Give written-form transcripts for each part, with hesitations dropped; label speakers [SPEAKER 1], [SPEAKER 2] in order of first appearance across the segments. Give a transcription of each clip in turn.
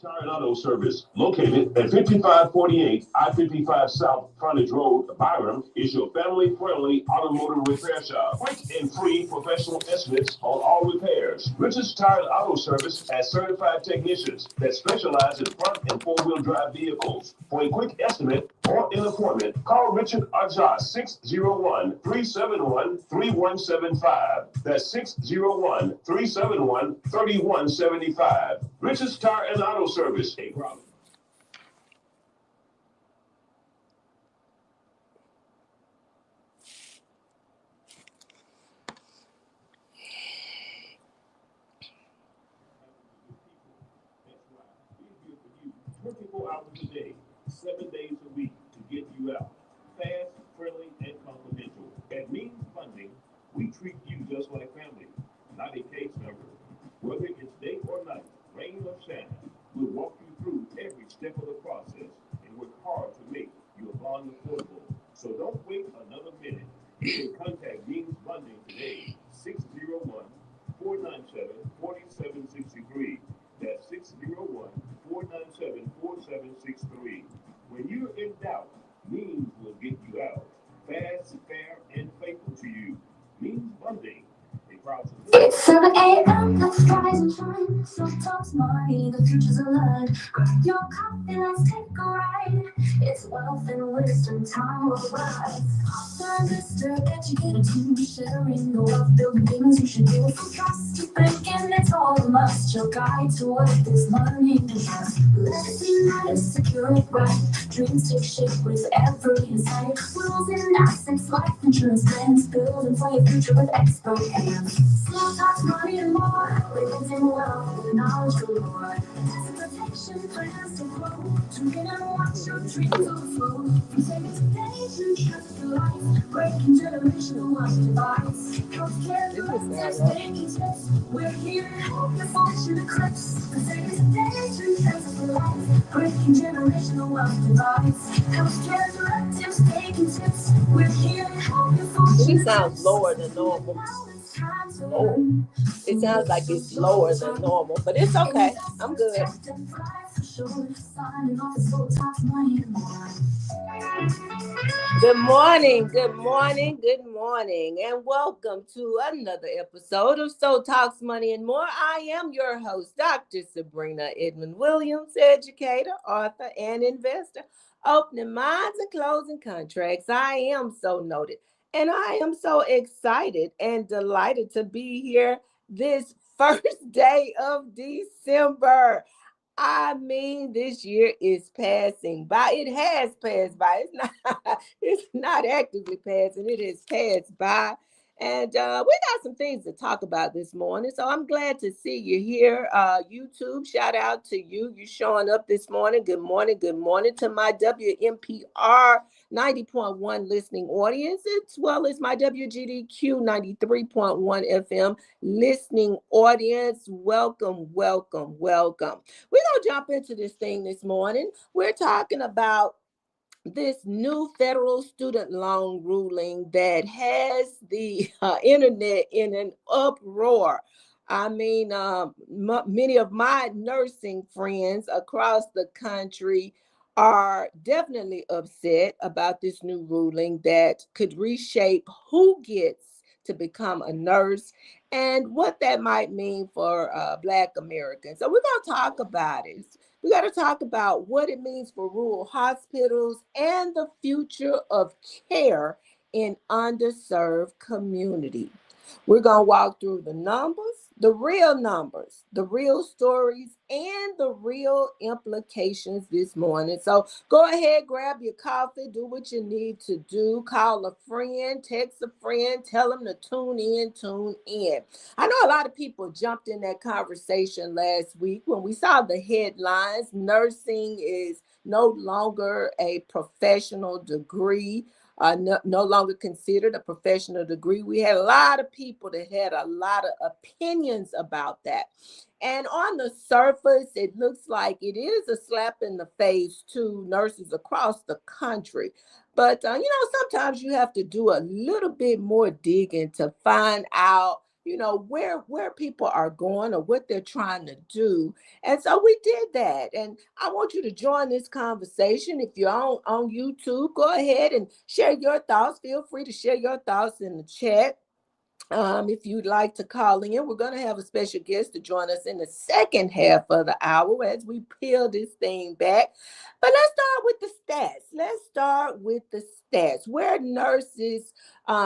[SPEAKER 1] Tire and Auto Service, located at 5548 I-55 South Frontage Road, Byram, is your family-friendly automotive repair shop. Quick and free professional estimates on all repairs. Richard's Tire and Auto Service has certified technicians that specialize in front and four-wheel drive vehicles. For a quick estimate or an appointment, call Richard Arja 601-371-3175. That's 601-371-3175. Richard's Tire and Auto Service. A problem. That's right. We're here for you 24 hours a day, 7 days a week to get you out. Fast, friendly, and confidential. At Means Funding, we treat you just like family, not a case number. Whether it's day or night, rain or shine, we'll walk you through every step of the process and work hard to make your bond affordable. So don't wait another minute. You can contact Means Funding today, 601-497-4763. That's 601-497-4763. When you're in doubt, Means will get you out. Fast, fair, and faithful to you. Means Funding.
[SPEAKER 2] It's 7 a.m. Let's rise and shine. So talks money, the future's alive. Grab your coffee, let's take a ride. It's wealth and wisdom time will rise. Author, investor, educator, team sharing the wealth, building things you should do. From trust to thinking, it's all a must. Your guide to what this money can trust. Legacy matters, secure it right. Dreams take shape with every insight. Wills and assets, life insurance plans, building for your future with expert hands. Small talks, money and more. Living wealth with knowledge galore. Asset protection, plans to grow. Tune in and watch your dreams overflow. From saving today to trust for life. Breaking generational wealth divides. Healthcare, directives, banking tips. We're here to help your fortune eclipse. From saving today to trust for life. Breaking generational wealth divides. Healthcare, directives, banking tips. We're here to help your fortune eclipse.
[SPEAKER 3] It sounds lower than normal. Oh, it sounds like it's lower than normal, but it's okay. I'm good. Good morning, good morning, good morning, and welcome to another episode of So Talks Money and More. I am your host, Dr. Sabrina Edmond Williams, educator, author, and investor, opening minds and closing contracts. I am so noted. And I am so excited and delighted to be here this first day of December. I mean, this year is passing by. It has passed by. It's not actively passing. It has passed by. And we got some things to talk about this morning. So I'm glad to see you here. YouTube, shout out to you. You showing up this morning. Good morning. Good morning to my WMPR 90.1 listening audience, as well as my WGDQ 93.1 FM listening audience. Welcome, welcome, welcome. We're going to jump into this thing this morning. We're talking about this new federal student loan ruling that has the internet in an uproar. I mean, many of my nursing friends across the country are definitely upset about this new ruling that could reshape who gets to become a nurse and what that might mean for Black Americans. So we're going to talk about it. We got to talk about what it means for rural hospitals and the future of care in underserved communities. We're going to walk through the numbers, the real stories, and the real implications this morning. So go ahead, grab your coffee, do what you need to do. Call a friend, text a friend, tell them to tune in. I know a lot of people jumped in that conversation last week when we saw the headlines. Nursing is no longer a professional degree. No longer considered a professional degree. We had a lot of people that had a lot of opinions about that. And on the surface, it looks like it is a slap in the face to nurses across the country. But, sometimes you have to do a little bit more digging to find out where people are going or what they're trying to do. And so we did that. And I want you to join this conversation. If you're on YouTube, go ahead and share your thoughts. Feel free to share your thoughts in the chat. If you'd like to call in, we're going to have a special guest to join us in the second half of the hour as we peel this thing back. But let's start with the stats. Where nurses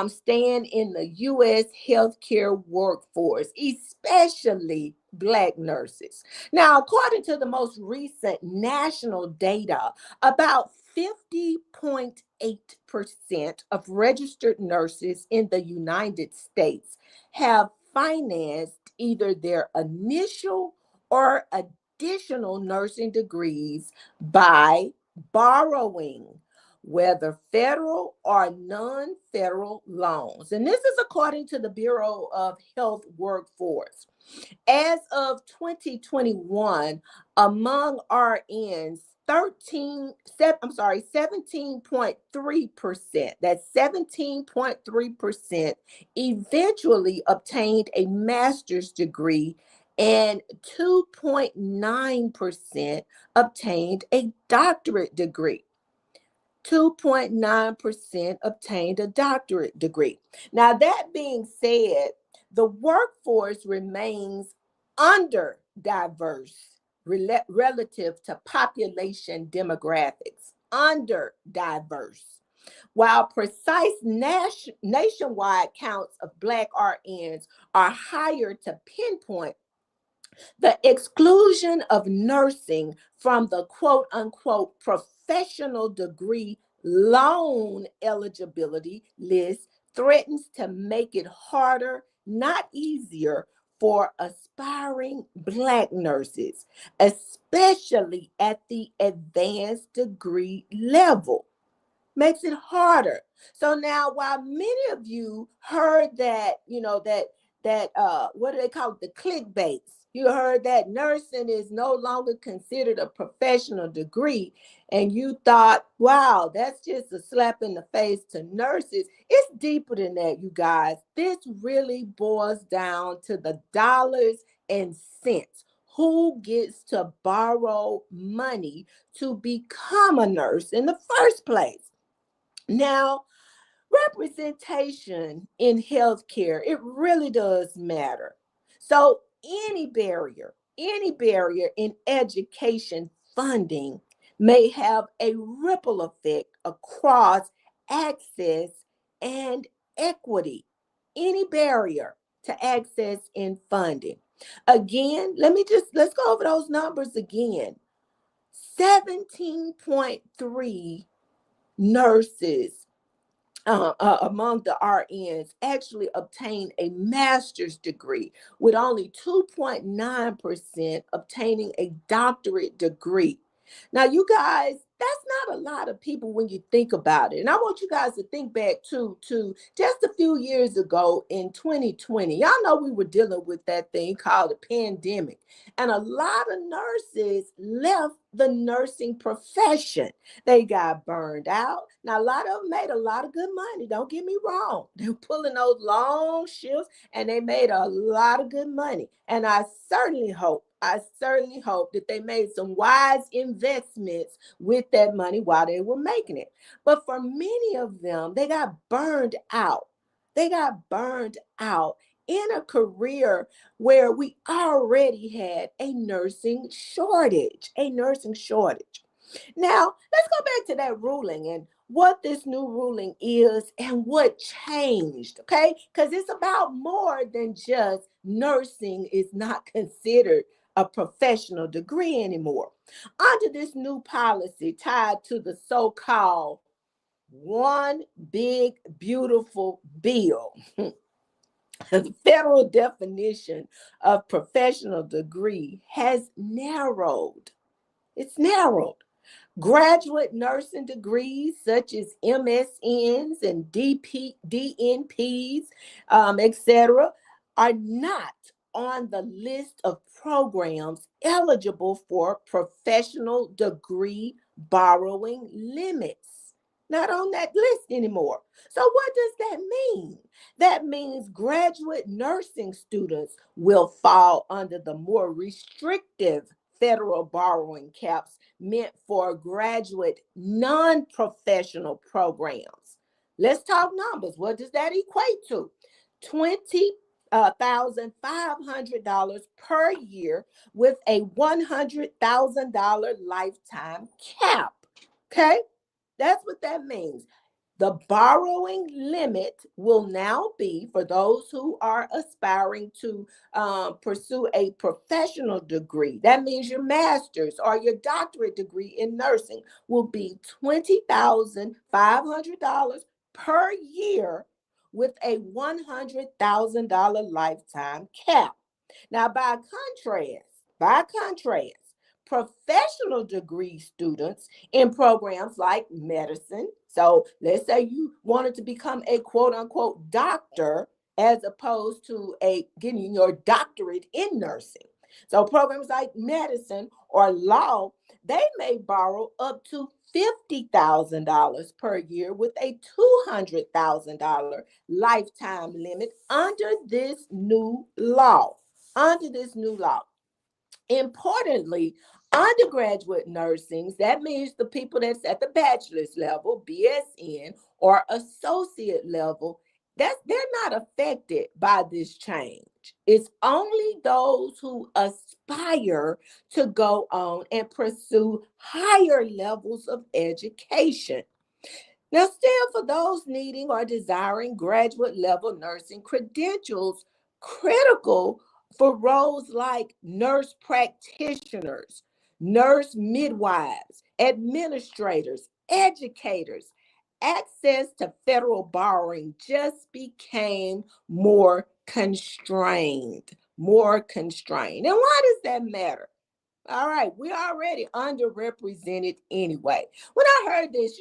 [SPEAKER 3] stand in the U.S. healthcare workforce, especially Black nurses. Now, according to the most recent national data, about 50.8% of registered nurses in the United States have financed either their initial or additional nursing degrees by borrowing, whether federal or non-federal loans. And this is according to the Bureau of Health Workforce. As of 2021, among RNs, 17.3%, that's 17.3% eventually obtained a master's degree, and 2.9% obtained a doctorate degree. 2.9% obtained a doctorate degree. Now, that being said, the workforce remains under diverse relative to population demographics, under diverse. While precise nationwide counts of Black RNs are higher to pinpoint, the exclusion of nursing from the quote unquote professional degree loan eligibility list threatens to make it harder, not easier, for aspiring Black nurses, especially at the advanced degree level. Makes it harder. So now, while many of you heard that, what do they call it, the clickbaits, you heard that nursing is no longer considered a professional degree, and you thought, wow, that's just a slap in the face to nurses. It's deeper than that, you guys. This really boils down to the dollars and cents. Who gets to borrow money to become a nurse in the first place? Now, representation in healthcare, it really does matter. So any barrier in education funding may have a ripple effect across access and equity. Any barrier to access in funding. Again, let's go over those numbers again. 17.3 nurses among the RNs actually obtained a master's degree, with only 2.9% obtaining a doctorate degree. Now, you guys, that's not a lot of people when you think about it. And I want you guys to think back to just a few years ago in 2020. Y'all know we were dealing with that thing called the pandemic. And a lot of nurses left the nursing profession. They got burned out. Now, a lot of them made a lot of good money. Don't get me wrong. They were pulling those long shifts and they made a lot of good money. And I certainly hope that they made some wise investments with that money while they were making it. But for many of them, they got burned out. In a career where we already had a nursing shortage. Now, let's go back to that ruling and what this new ruling is and what changed, okay? Because it's about more than just nursing is not considered a professional degree anymore. Under this new policy tied to the so-called one big beautiful bill, the federal definition of professional degree has narrowed. It's narrowed. Graduate nursing degrees such as MSNs and DNPs, etc., are not on the list of programs eligible for professional degree borrowing limits. not on that list anymore. So what does that mean? That means graduate nursing students will fall under the more restrictive federal borrowing caps meant for graduate non-professional programs. Let's talk numbers. What does that equate to? $20,500 per year with a $100,000 lifetime cap. Okay, that's what that means. The borrowing limit will now be for those who are aspiring to pursue a professional degree. That means your master's or your doctorate degree in nursing will be $20,500 per year with a $100,000 lifetime cap. Now, by contrast, professional degree students in programs like medicine. So let's say you wanted to become a quote unquote doctor as opposed to getting your doctorate in nursing. So programs like medicine or law, they may borrow up to $50,000 per year with a $200,000 lifetime limit under this new law. Under this new law. Importantly, undergraduate nursing, that means the people that's at the bachelor's level, BSN, or associate level, they're not affected by this change. It's only those who aspire to go on and pursue higher levels of education. Now, still, for those needing or desiring graduate level nursing credentials, critical for roles like nurse practitioners, nurse midwives, administrators, educators, access to federal borrowing just became more constrained. More constrained. And why does that matter? All right, we're already underrepresented anyway. When I heard this,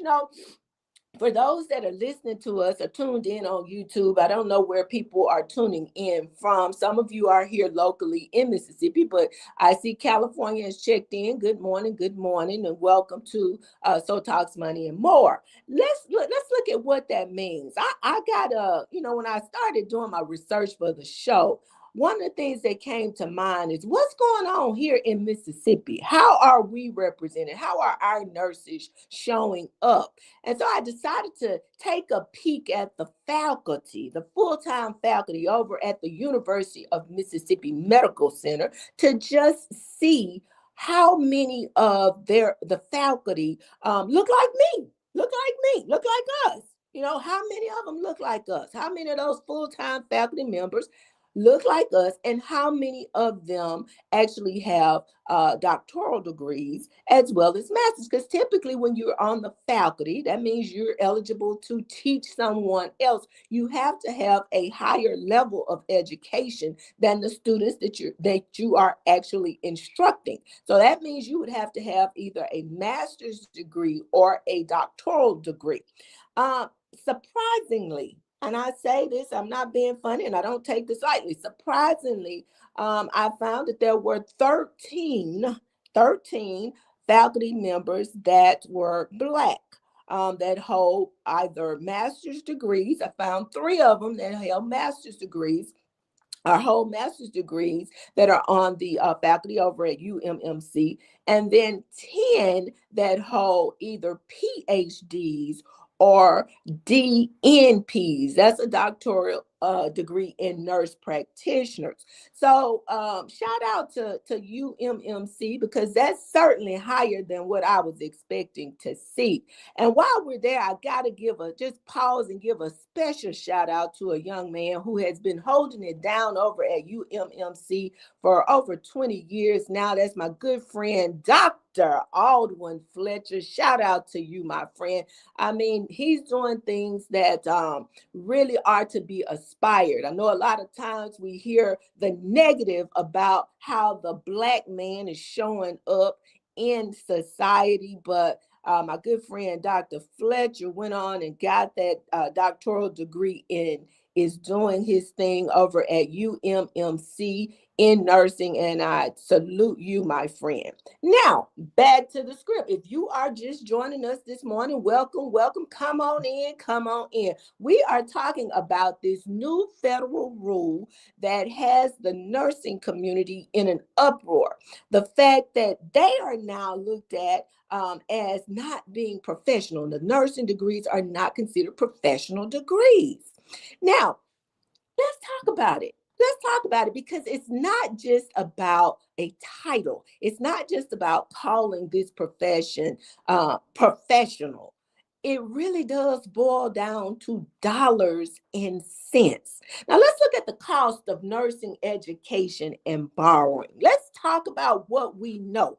[SPEAKER 3] for those that are listening to us or tuned in on YouTube, I don't know where people are tuning in from. Some of you are here locally in Mississippi, but I see California has checked in. Good morning, and welcome to So Talks Money and More. Let's look at what that means. I got when I started doing my research for the show, one of the things that came to mind is what's going on here in Mississippi? How are we represented? How are our nurses showing up? And so I decided to take a peek at the faculty, the full-time faculty over at the University of Mississippi Medical Center to just see how many of the faculty look like us. How many of them look like us? How many of those full-time faculty members look like us, and how many of them actually have doctoral degrees as well as masters? Because typically when you're on the faculty, that means you're eligible to teach someone else. You have to have a higher level of education than the students that you are actually instructing. So that means you would have to have either a master's degree or a doctoral degree. Surprisingly, and I say this, I'm not being funny and I don't take this lightly. Surprisingly, I found that there were 13 faculty members that were Black, that hold either master's degrees. I found 3 of them that held master's degrees, or hold master's degrees that are on the faculty over at UMMC, and then 10 that hold either PhDs or DNPs. That's a doctoral degree in nurse practitioners. So shout out to UMMC, because that's certainly higher than what I was expecting to see. And while we're there, I got to just pause and give a special shout out to a young man who has been holding it down over at UMMC for over 20 years now. That's my good friend, Dr. Aldwin Fletcher. Shout out to you, my friend. I mean, he's doing things that really are to be aspired. I know a lot of times we hear the negative about how the Black man is showing up in society, but my good friend Dr. Fletcher went on and got that doctoral degree in is doing his thing over at UMMC in nursing, and I salute you, my friend. Now, back to the script. If you are just joining us this morning, welcome, welcome. Come on in, come on in. We are talking about this new federal rule that has the nursing community in an uproar. The fact that they are now looked at as not being professional. The nursing degrees are not considered professional degrees. Now, let's talk about it. Let's talk about it because it's not just about a title. It's not just about calling this profession professional. It really does boil down to dollars and cents. Now, let's look at the cost of nursing education and borrowing. Let's talk about what we know.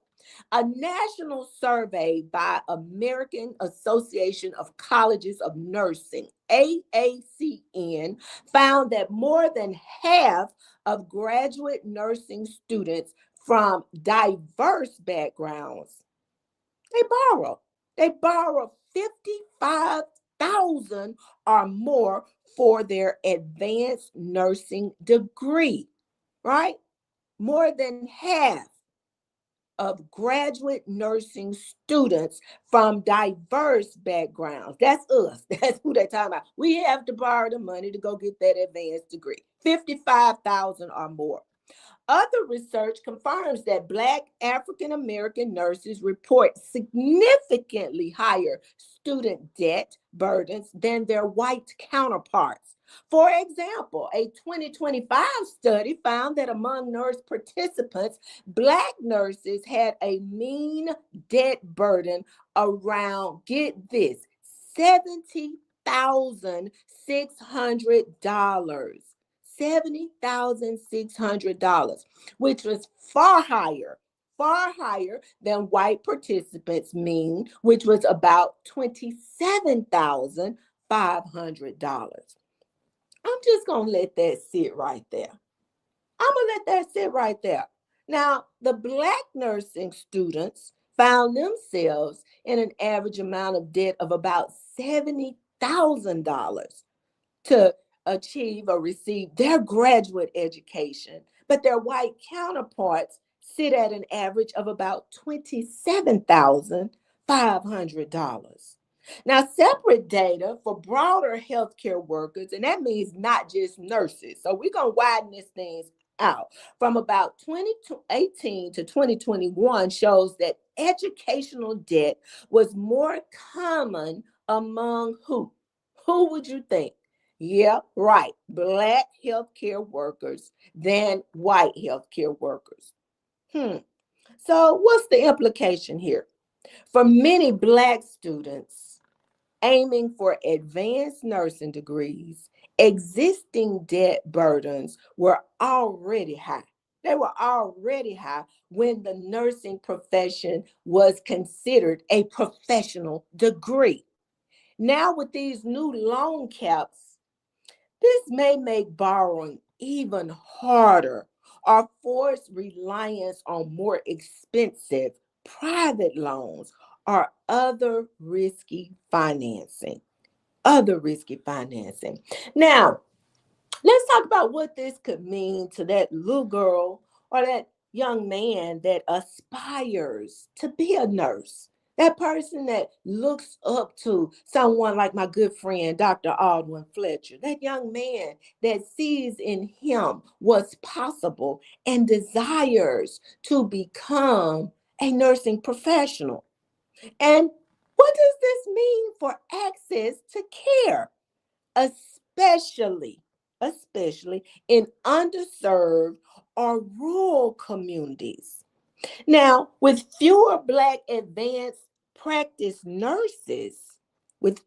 [SPEAKER 3] A national survey by American Association of Colleges of Nursing, AACN, found that more than half of graduate nursing students from diverse backgrounds, they borrow. They borrow $55,000 or more for their advanced nursing degree, right? More than half of graduate nursing students from diverse backgrounds. That's us. That's who they're talking about. We have to borrow the money to go get that advanced degree, 55,000 or more. Other research confirms that Black African American nurses report significantly higher student debt burdens than their white counterparts. For example, a 2025 study found that among nurse participants, Black nurses had a mean debt burden around, get this, $70,600. $70,600, which was far higher than white participants' mean, which was about $27,500. I'm just going to let that sit right there. Now, the Black nursing students found themselves in an average amount of debt of about $70,000 to achieve or receive their graduate education, but their white counterparts sit at an average of about $27,500. Now, separate data for broader healthcare workers, and that means not just nurses. So we're going to widen this thing out. From about 2018 to 2021 shows that educational debt was more common among who? Who would you think? Yeah, right. Black healthcare workers than white healthcare workers. So what's the implication here? For many Black students aiming for advanced nursing degrees, existing debt burdens were already high. They were already high when the nursing profession was considered a professional degree. Now, with these new loan caps, this may make borrowing even harder or force reliance on more expensive private loans or other risky financing. Now, let's talk about what this could mean to that little girl or that young man that aspires to be a nurse. That person that looks up to someone like my good friend, Dr. Aldwin Fletcher. That young man that sees in him what's possible and desires to become a nursing professional. And what does this mean for access to care? Especially in underserved or rural communities. Now, with fewer Black advanced practice nurses, what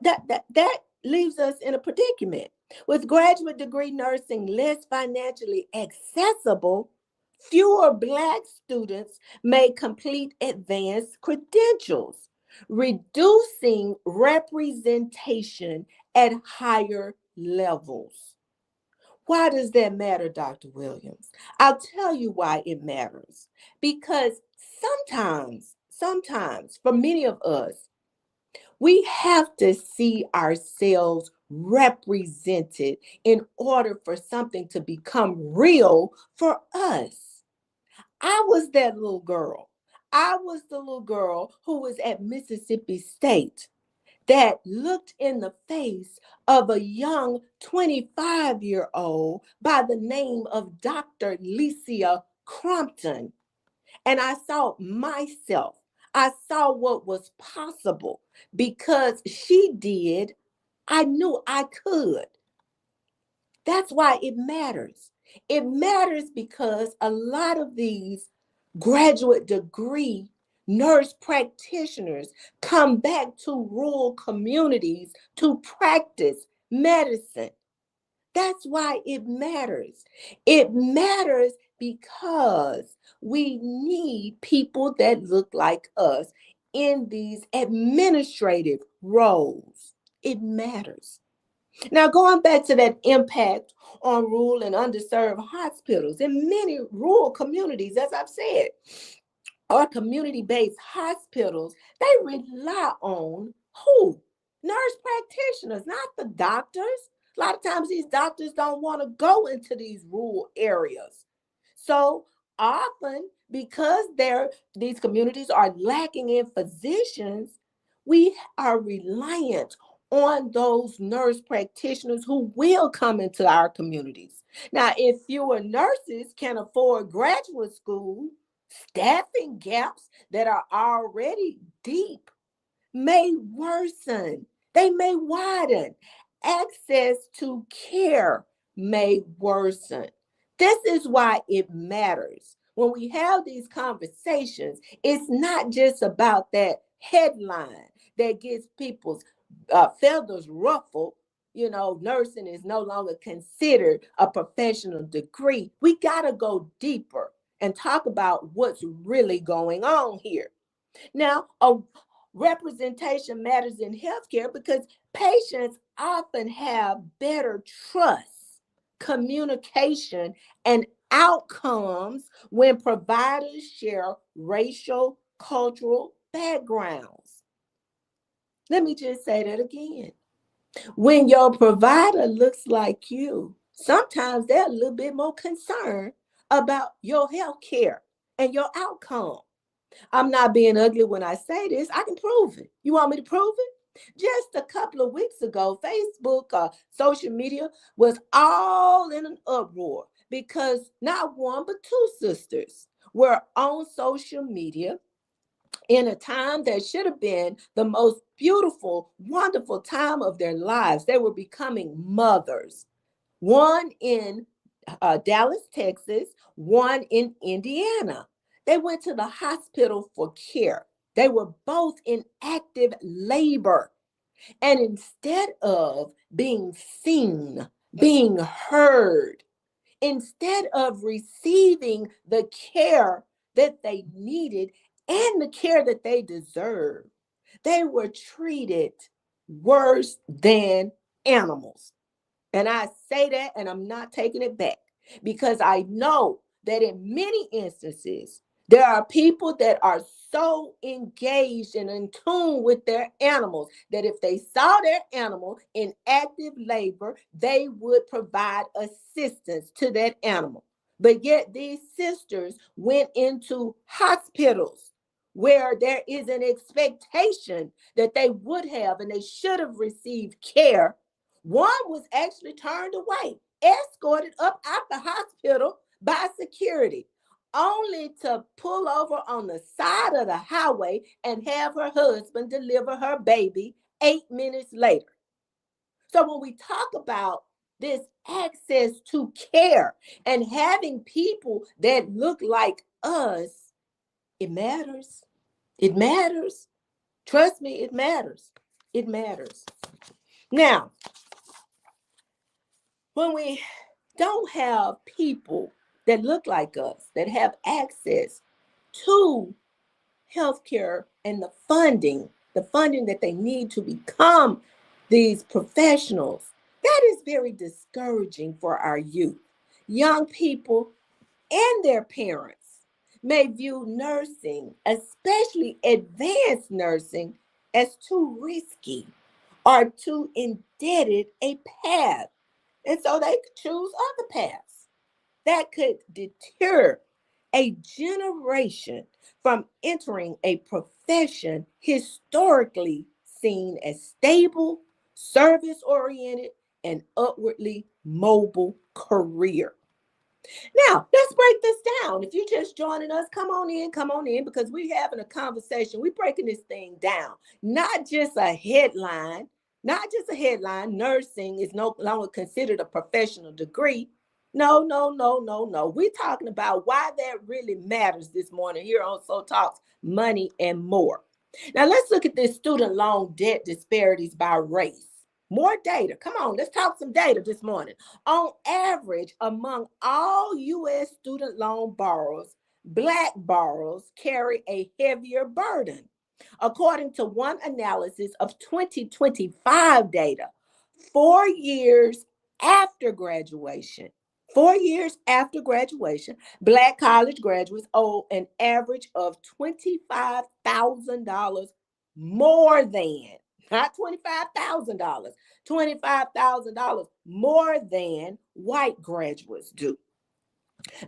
[SPEAKER 3] that leaves us in a predicament. With graduate degree nursing less financially accessible, fewer Black students may complete advanced credentials, reducing representation at higher levels. Why does that matter, Dr. Williams? I'll tell you why it matters. Because sometimes, for many of us, We have to see ourselves represented in order for something to become real for us. I was that little girl. I was the little girl who was at Mississippi State that looked in the face of a young 25-year-old by the name of Dr. Licia Crompton. And I saw myself. I saw what was possible because she did. I knew I could. That's why it matters. It matters because a lot of these graduate degree nurse practitioners come back to rural communities to practice medicine. That's why it matters. It matters because we need people that look like us in these administrative roles. It matters. Now, going back to that impact on rural and underserved hospitals, in many rural communities, as I've said, or community-based hospitals, they rely on who? Nurse practitioners, not the doctors. A lot of times these doctors don't want to go into these rural areas. So often, because these communities are lacking in physicians, we are reliant on those nurse practitioners who will come into our communities. Now, if fewer nurses can afford graduate school, staffing gaps that are already deep may worsen. They may widen. Access to care may worsen. This is why it matters. When we have these conversations, it's not just about that headline that gets people's feathers ruffled. Nursing is no longer considered a professional degree. We got to go deeper and talk about what's really going on here. Now, a representation matters in healthcare because patients often have better trust, communication, and outcomes when providers share racial, cultural backgrounds. Let me just say that again. When your provider looks like you, sometimes they're a little bit more concerned about your health care and your outcome. I'm not being ugly when I say this. I can prove it. You want me to prove it? Just a couple of weeks ago, Facebook, social media was all in an uproar because not one but two sisters were on social media in a time that should have been the most beautiful, wonderful time of their lives. They were becoming mothers. One in Dallas, Texas, one in Indiana. They went to the hospital for care. They were both in active labor. And instead of being seen, being heard, instead of receiving the care that they needed and the care that they deserved, they were treated worse than animals. And I say that and I'm not taking it back because I know that in many instances, there are people that are so engaged and in tune with their animals that if they saw their animal in active labor, they would provide assistance to that animal. But yet these sisters went into hospitals where there is an expectation that they would have and they should have received care. One was actually turned away, escorted up out the hospital by security, only to pull over on the side of the highway and have her husband deliver her baby 8 minutes later. So when we talk about this access to care and having people that look like us, it matters. It matters. Trust me, it matters. It matters. Now, when we don't have people that look like us, that have access to healthcare and the funding that they need to become these professionals, that is very discouraging for our youth. Young people and their parents may view nursing, especially advanced nursing, as too risky or too indebted a path. And so they could choose other paths that could deter a generation from entering a profession historically seen as stable, service oriented, and upwardly mobile career. Now, let's break this down. If you're just joining us, come on in, because we're having a conversation. We're breaking this thing down. Not just a headline, not just a headline. Nursing is no longer considered a professional degree. No, no, no, no, no. We're talking about why that really matters this morning here on So Talks Money and More. Now, let's look at this student loan debt disparities by race. More data. Come on, let's talk some data this morning. On average, among all U.S. student loan borrowers, Black borrowers carry a heavier burden. According to one analysis of 2025 data, 4 years after graduation, 4 years after graduation, Black college graduates owe an average of $25,000 more than, not $25,000, $25,000 more than white graduates do.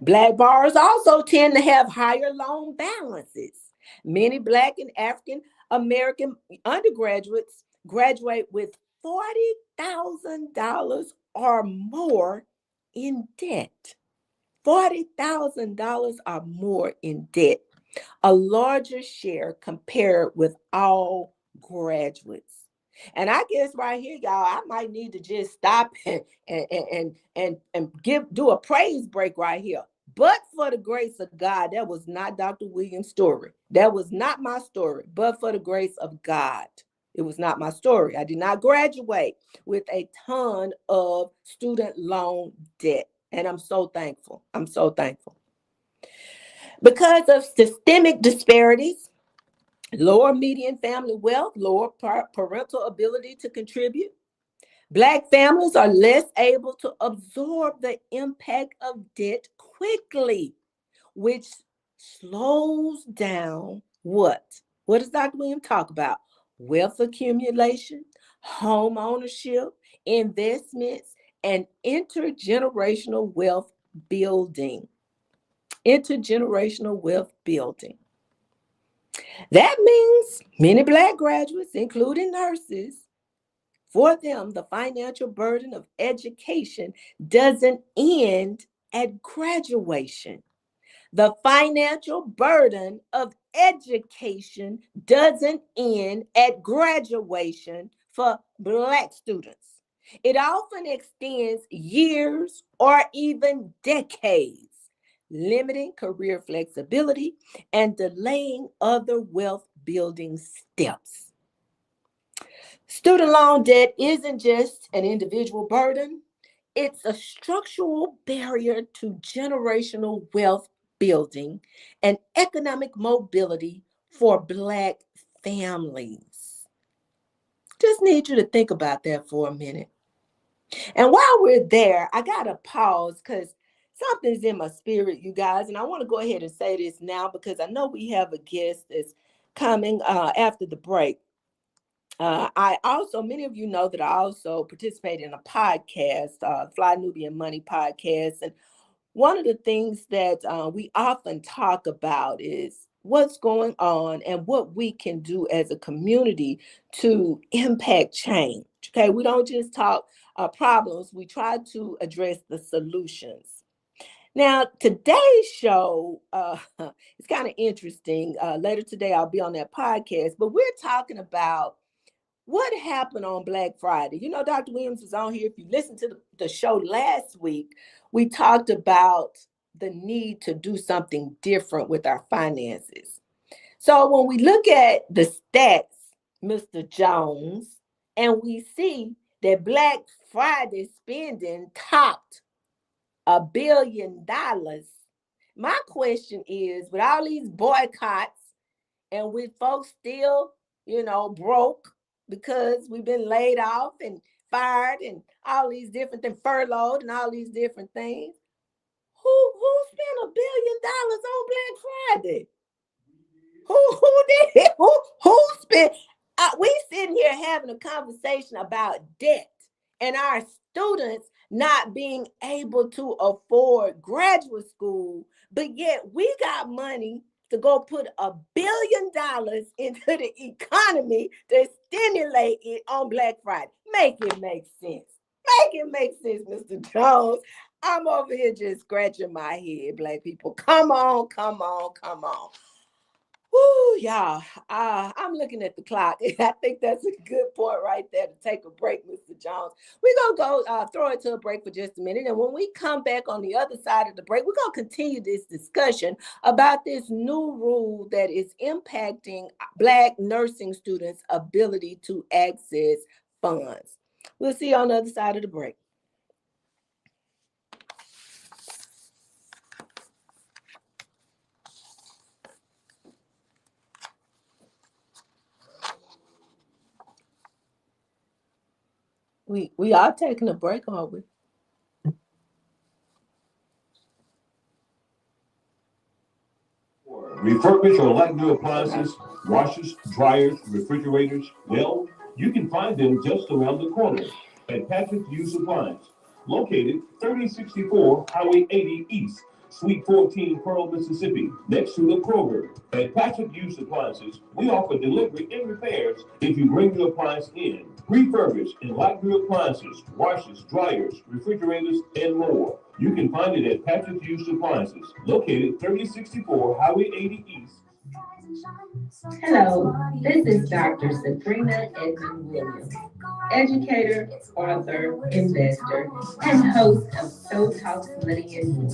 [SPEAKER 3] Black borrowers also tend to have higher loan balances. Many Black and African American undergraduates graduate with $40,000 or more in debt. $40,000 or more in debt, a larger share compared with all graduates. And I guess right here, y'all, I might need to just stop and do a praise break right here. But for the grace of God, that was not Dr. Williams' story. That was not my story. But for the grace of God, it was not my story. I did not graduate with a ton of student loan debt. And I'm so thankful. I'm so thankful. Because of systemic disparities, lower median family wealth, lower parental ability to contribute, Black families are less able to absorb the impact of debt quickly, which slows down what? What does Dr. Williams talk about? Wealth accumulation, home ownership, investments, and intergenerational wealth building. Intergenerational wealth building. That means many Black graduates, including nurses, for them, the financial burden of education doesn't end at graduation. The financial burden of education doesn't end at graduation for Black students. It often extends years or even decades, limiting career flexibility and delaying other wealth building steps. Student loan debt isn't just an individual burden, it's a structural barrier to generational wealth building and economic mobility for Black families. Just need you to think about that for a minute. And while we're there, I got to pause because something's in my spirit, you guys. And I want to go ahead and say this now because I know we have a guest that's coming after the break. Many of you know that I also participate in a podcast, Fly Nubian Money podcast. And one of the things that we often talk about is what's going on and what we can do as a community to impact change. Okay, we don't just talk problems, we try to address the solutions. Now, today's show is kind of interesting. Later today, I'll be on that podcast, but we're talking about what happened on Black Friday. You know, Dr. Williams was on here. If you listened to the show last week, we talked about the need to do something different with our finances. So when we look at the stats, Mr. Jones, and we see that Black Friday spending topped $1 billion, my question is, with all these boycotts and with folks still, broke because we've been laid off and fired and all these different things, furloughed and all these different things, who spent $1 billion on Black Friday? Who did it? Who spent? We sitting here having a conversation about debt and our students not being able to afford graduate school, but yet we got money to go put $1 billion into the economy to stimulate it on Black Friday. Make it make sense. Make it make sense, Mr. Jones. I'm over here just scratching my head, Black people. Come on, come on, come on. Woo, y'all. I'm looking at the clock. I think that's a good point right there to take a break, Mr. Jones. We're going to go throw it to a break for just a minute. And when we come back on the other side of the break, we're going to continue this discussion about this new rule that is impacting Black nursing students' ability to access funds. We'll see you on the other side of the break. We are taking a break, aren't we?
[SPEAKER 1] Refurbish or like new appliances, washers, dryers, refrigerators, well, you can find them just around the corner at Patrick Hughes Appliance, located 3064 Highway 80 East, Suite 14, Pearl, Mississippi, next to the Kroger. At Patrick Hughes Appliances, we offer delivery and repairs if you bring your appliance in. Refurbish and like new appliances, washers, dryers, refrigerators, and more. You can find it at Patrick Hughes Appliances, located 3064 Highway 80 East.
[SPEAKER 4] Hello, this is Dr. Sabrina Edmond Williams, educator, author, investor, and host of So Talks Money and More.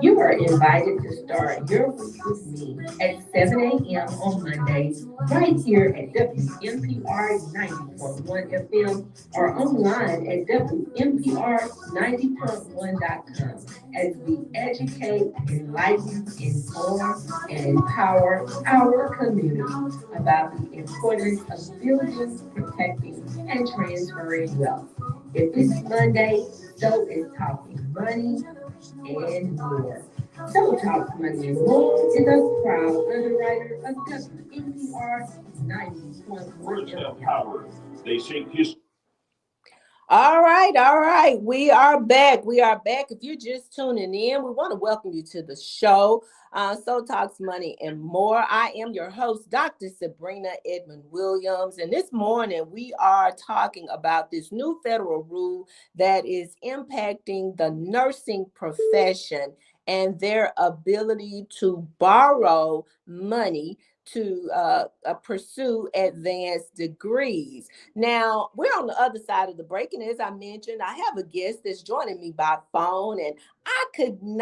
[SPEAKER 4] You are invited to start your week with me at 7 a.m. on Mondays, right here at WMPR 90.1 FM or online at WMPR90.1.com as we educate, enlighten, inform, and empower our community about the importance of building, protecting, and transferring wealth. If it's Monday, so is talking money and more. So Talks Money and More is a proud underwriter of WMPR 90.1 FM.
[SPEAKER 1] They shape history.
[SPEAKER 3] All right. We are back. If you're just tuning in, we want to welcome you to the show. So Talks Money and More. I am your host, Dr. Sabrina Edmond Williams. And this morning we are talking about this new federal rule that is impacting the nursing profession and their ability to borrow money to pursue advanced degrees. Now, we're on the other side of the break, and as I mentioned, I have a guest that's joining me by phone, and I couldn't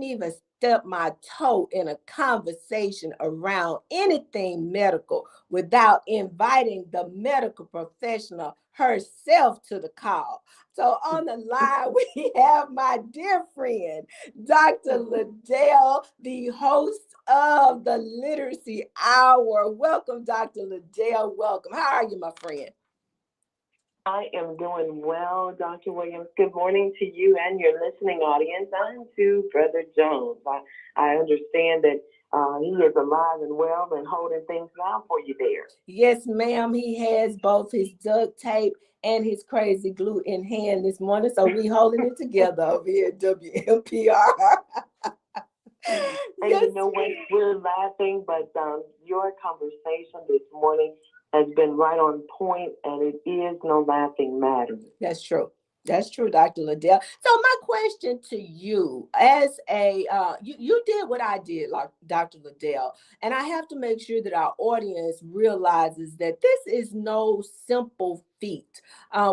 [SPEAKER 3] even step my toe in a conversation around anything medical without inviting the medical professional herself to the call. So on the line, we have my dear friend, Dr. Liddell, the host of the Literacy Hour. Welcome, Dr. Liddell. Welcome. How are you, my friend?
[SPEAKER 5] I am doing well, Dr. Williams. Good morning to you and your listening audience, and to Brother Jones. I understand that he is alive and well and holding things down for you there.
[SPEAKER 3] Yes, ma'am. He has both his duct tape and his crazy glue in hand this morning, so we holding it together over here at WMPR.
[SPEAKER 5] And
[SPEAKER 3] yes.
[SPEAKER 5] You know what? We're laughing, but your conversation this morning has been right on point, and it is no laughing matter.
[SPEAKER 3] That's true. That's true, Dr. Liddell. So my question to you, as you did what I did, like Dr. Liddell, and I have to make sure that our audience realizes that this is no simple feat.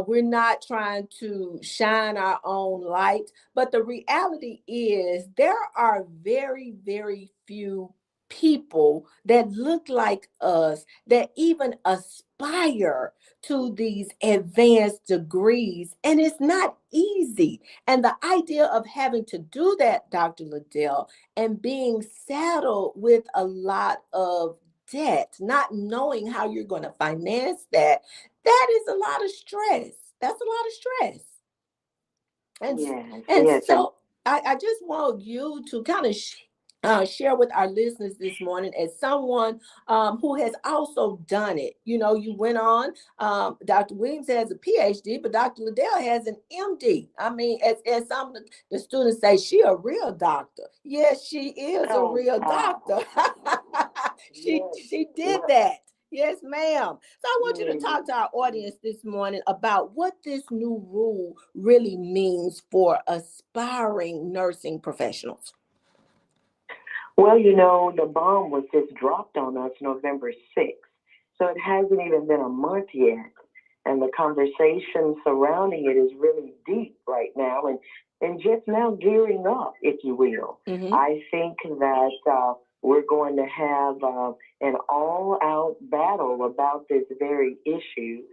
[SPEAKER 3] We're not trying to shine our own light, but the reality is there are very, very few people that look like us that even aspire to these advanced degrees, and it's not easy. And the idea of having to do that, Dr. Liddell, and being saddled with a lot of debt, not knowing how you're going to finance that, that is a lot of stress. That's a lot of stress. And
[SPEAKER 5] yes.
[SPEAKER 3] so I just want you to kind of share with our listeners this morning as someone who has also done it. You know, you went on, Dr. Williams has a PhD, but Dr. Liddell has an MD. I mean, as some of the students say, she a real doctor. Yes, she is a real doctor. She did that. Yes, ma'am. So I want you to talk to our audience this morning about what this new rule really means for aspiring nursing professionals.
[SPEAKER 5] Well, you know, the bomb was just dropped on us November 6th. So it hasn't even been a month yet. And the conversation surrounding it is really deep right now and just now gearing up, if you will.
[SPEAKER 3] Mm-hmm.
[SPEAKER 5] I think that we're going to have an all-out battle about this very issue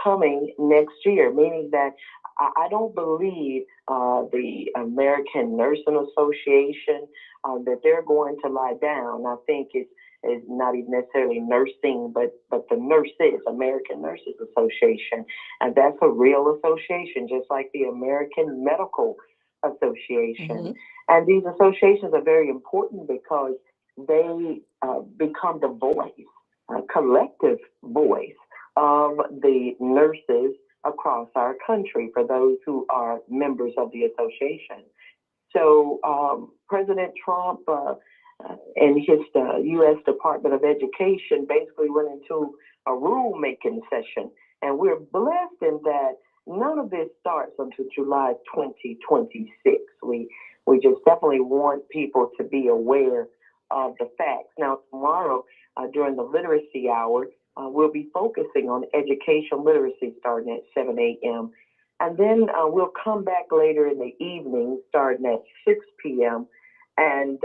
[SPEAKER 5] coming next year, meaning that I don't believe the American Nursing Association that they're going to lie down. I think it's not even necessarily nursing, but the nurses, American Nurses Association. And that's a real association, just like the American Medical Association.
[SPEAKER 3] Mm-hmm.
[SPEAKER 5] And these associations are very important because they become the voice, a collective voice of the nurses across our country for those who are members of the association. So President Trump and his U.S. Department of Education basically went into a rulemaking session. And we're blessed in that none of this starts until July 2026. We just definitely want people to be aware of the facts. Now, tomorrow, during the literacy hour, we'll be focusing on education literacy starting at 7 a.m. And then we'll come back later in the evening starting at 6 p.m. And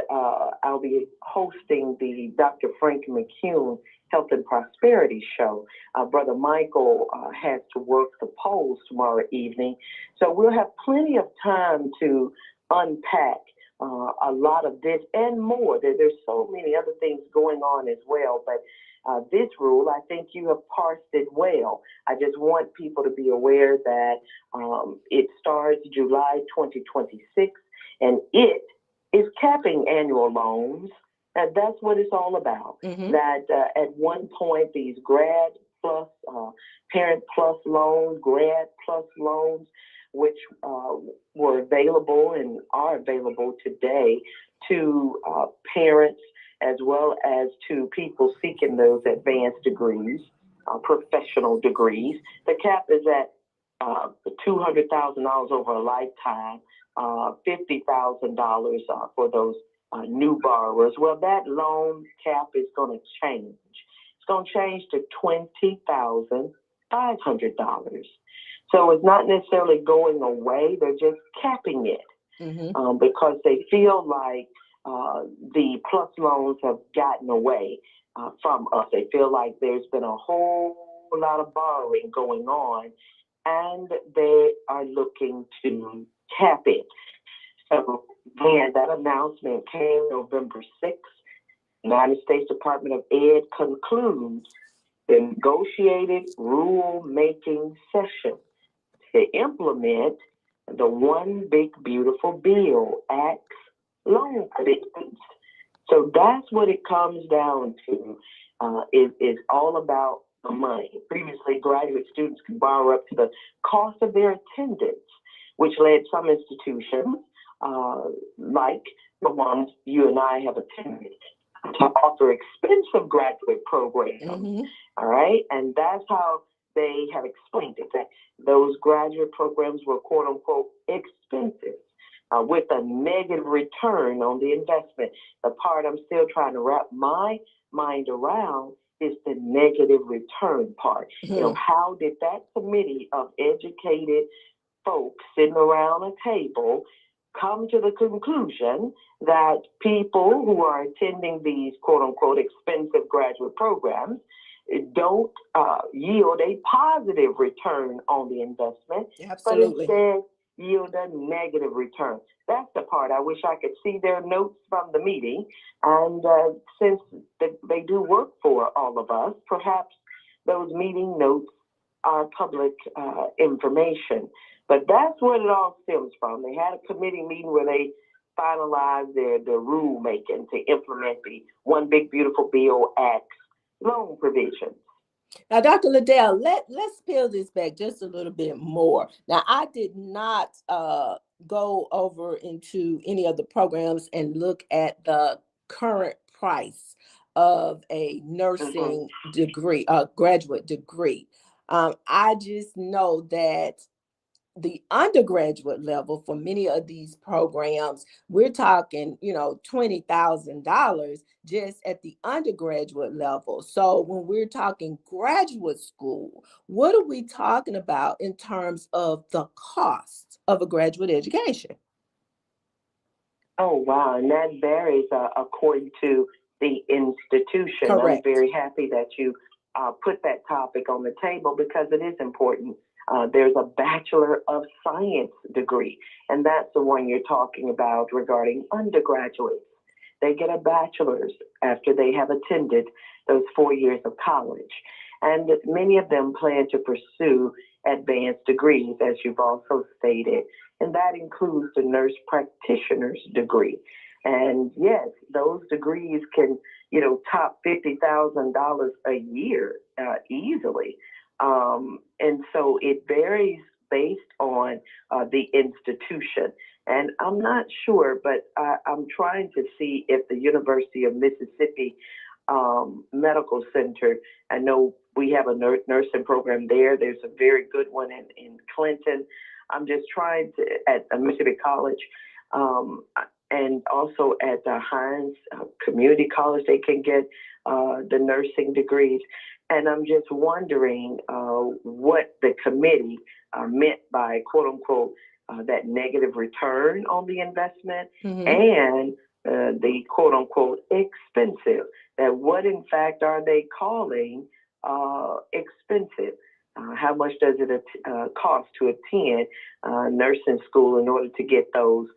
[SPEAKER 5] I'll be hosting the Dr. Frank McCune Health and Prosperity Show. Brother Michael has to work the polls tomorrow evening. So we'll have plenty of time to unpack a lot of this and more. There's so many other things going on as well. But this rule, I think you have parsed it well. I just want people to be aware that it starts July 2026, and it is capping annual loans. And that's what it's all about.
[SPEAKER 3] Mm-hmm.
[SPEAKER 5] That at one point, these grad plus, parent plus loans, grad plus loans, which were available and are available today to parents as well as to people seeking those advanced degrees, professional degrees. The cap is at $200,000 over a lifetime, $50,000 for those new borrowers. Well, that loan cap is going to change. It's going to change to $20,500. So it's not necessarily going away. They're just capping it.
[SPEAKER 3] Mm-hmm.
[SPEAKER 5] Because they feel like the plus loans have gotten away from us. They feel like there's been a whole lot of borrowing going on, and they are looking to cap it. So, again, that announcement came November 6th. United States Department of Ed concludes the negotiated rule-making session to implement the One Big Beautiful Bill Act's loan commitments. So that's what it comes down to. Is all about the money. Previously, graduate students could borrow up to the cost of their attendance, which led some institutions, like the ones you and I have attended, to offer expensive graduate programs.
[SPEAKER 3] Mm-hmm.
[SPEAKER 5] All right, and that's how they have explained it, that those graduate programs were quote unquote expensive, with a negative return on the investment. The part I'm still trying to wrap my mind around is the negative return part.
[SPEAKER 3] Mm-hmm.
[SPEAKER 5] You know, how did that committee of educated folks sitting around a table come to the conclusion that people who are attending these quote unquote expensive graduate programs don't yield a positive return on the investment,
[SPEAKER 3] Absolutely.
[SPEAKER 5] but instead yield a negative return? That's the part I wish I could see their notes from the meeting. And since they do work for all of us, perhaps those meeting notes are public information. But that's where it all stems from. They had a committee meeting where they finalize the rule making to implement the One Big Beautiful Bill Act's loan provisions.
[SPEAKER 3] Now, Dr. Liddell, let's peel this back just a little bit more. Now, I did not go over into any of the programs and look at the current price of a nursing degree, a graduate degree. I just know that the undergraduate level for many of these programs, we're talking, $20,000 just at the undergraduate level. So when we're talking graduate school, what are we talking about in terms of the cost of a graduate education?
[SPEAKER 5] Oh, wow. And that varies according to the institution.
[SPEAKER 3] Correct.
[SPEAKER 5] I'm very happy that you put that topic on the table because it is important. There's a Bachelor of Science degree, and that's the one you're talking about regarding undergraduates. They get a bachelor's after they have attended those 4 years of college. And many of them plan to pursue advanced degrees, as you've also stated, and that includes the nurse practitioner's degree. And yes, those degrees can, top $50,000 a year easily. And so it varies based on the institution. And I'm not sure, but I'm trying to see if the University of Mississippi Medical Center, I know we have a nursing program there. There's a very good one in Clinton. I'm just trying to, at Mississippi College, and also at the Hines Community College, they can get the nursing degrees. And I'm just wondering what the committee meant by, quote unquote, that negative return on the investment and the quote unquote expensive. That what in fact are they calling expensive? How much does it cost to attend nursing school in order to get those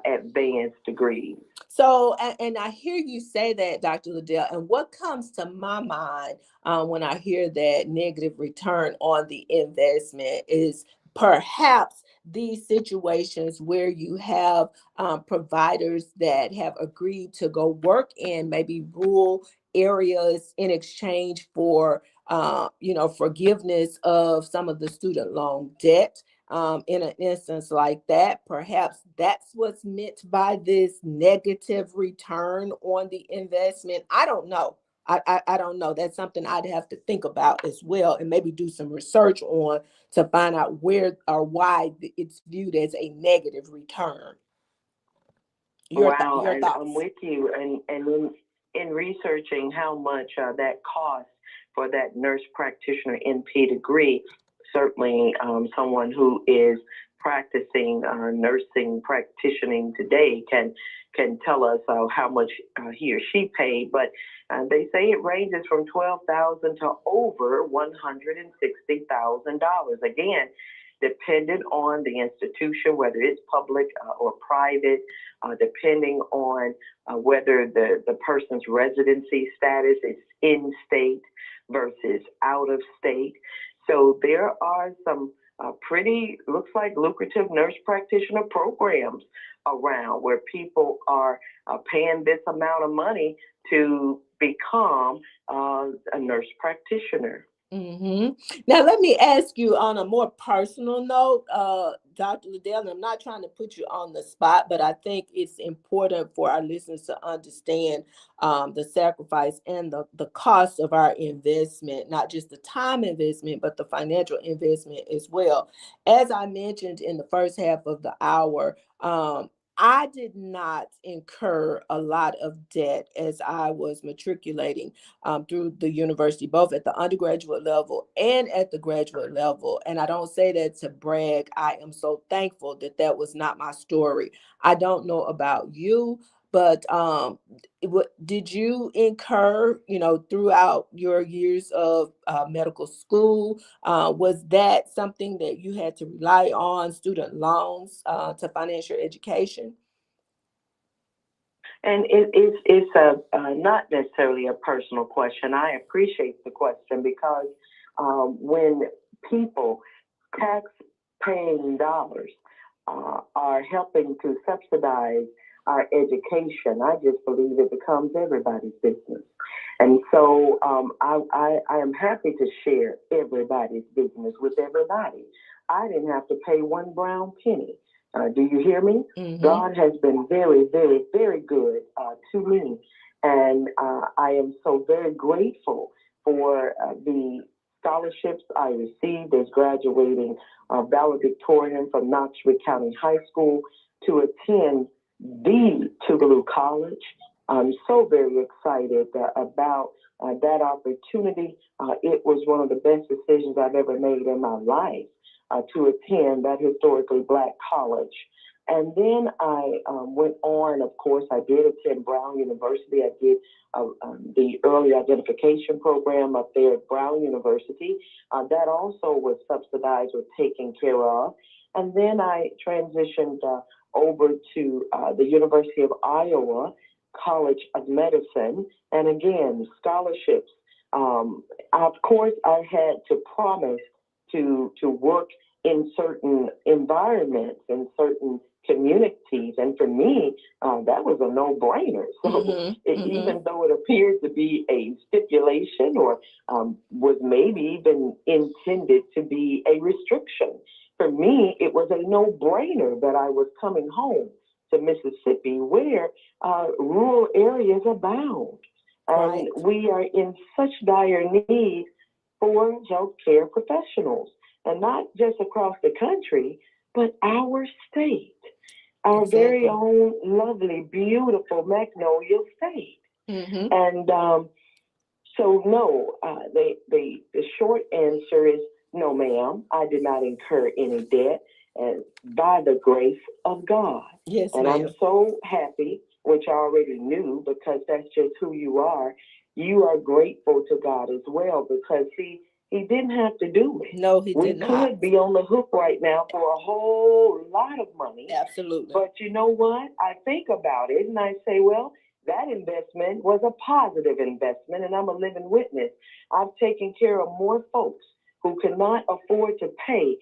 [SPEAKER 5] advanced degrees?
[SPEAKER 3] So, and I hear you say that, Dr. Liddell, and what comes to my mind when I hear that negative return on the investment is perhaps these situations where you have providers that have agreed to go work in maybe rural areas in exchange for, forgiveness of some of the student loan debt. In an instance like that, perhaps that's what's meant by this negative return on the investment. I don't know. I don't know. That's something I'd have to think about as well and maybe do some research on to find out where or why it's viewed as a negative return. Your thoughts?
[SPEAKER 5] I'm with you. And in researching how much that costs for that nurse practitioner NP degree, certainly someone who is practicing nursing practicing today can tell us how much he or she paid. But they say it ranges from $12,000 to over $160,000. Again, dependent on the institution, whether it's public or private, depending on whether the person's residency status is in state versus out of state. So there are some pretty, looks like lucrative nurse practitioner programs around where people are paying this amount of money to become a nurse practitioner.
[SPEAKER 3] Now, let me ask you on a more personal note, Dr. Liddell, and I'm not trying to put you on the spot, but I think it's important for our listeners to understand the sacrifice and the cost of our investment, not just the time investment, but the financial investment as well. As I mentioned in the first half of the hour, I did not incur a lot of debt as I was matriculating through the university, both at the undergraduate level and at the graduate level. And I don't say that to brag. I am so thankful that that was not my story. I don't know about you, but did you incur, throughout your years of medical school, was that something that you had to rely on, student loans to finance your education?
[SPEAKER 5] And it's not necessarily a personal question. I appreciate the question because when people, tax-paying dollars, are helping to subsidize our education. I just believe it becomes everybody's business. And so I am happy to share everybody's business with everybody. I didn't have to pay one brown penny. Do you hear me?
[SPEAKER 3] Mm-hmm.
[SPEAKER 5] God has been very, very, very good to me. And I am so very grateful for the scholarships I received as graduating valedictorian from Knoxville County High School to attend the Tougaloo College. I'm so very excited about that opportunity. It was one of the best decisions I've ever made in my life to attend that historically Black college. And then I went on, of course, I did attend Brown University. I did the early identification program up there at Brown University. That also was subsidized or taken care of. And then I transitioned over to the University of Iowa College of Medicine. And again, scholarships. Of course, I had to promise to work in certain environments, in certain communities. And for me, that was a no-brainer. So even though it appeared to be a stipulation or was maybe even intended to be a restriction, for me, it was a no-brainer that I was coming home to Mississippi where rural areas abound. And we are in such dire need for healthcare professionals. And not just across the country, but our state, our very own lovely, beautiful Magnolia State. And so, no, the short answer is no, ma'am. I did not incur any debt, and by the grace of God.
[SPEAKER 3] Yes,
[SPEAKER 5] and
[SPEAKER 3] ma'am.
[SPEAKER 5] I'm so happy, which I already knew, because that's just who you are. You are grateful to God as well, because He didn't have to do it.
[SPEAKER 3] No, he did not.
[SPEAKER 5] We could be on the hook right now for a whole lot of money.
[SPEAKER 3] Absolutely.
[SPEAKER 5] But you know what? I think about it and I say, well, that investment was a positive investment, and I'm a living witness. I've taken care of more folks who cannot afford to pay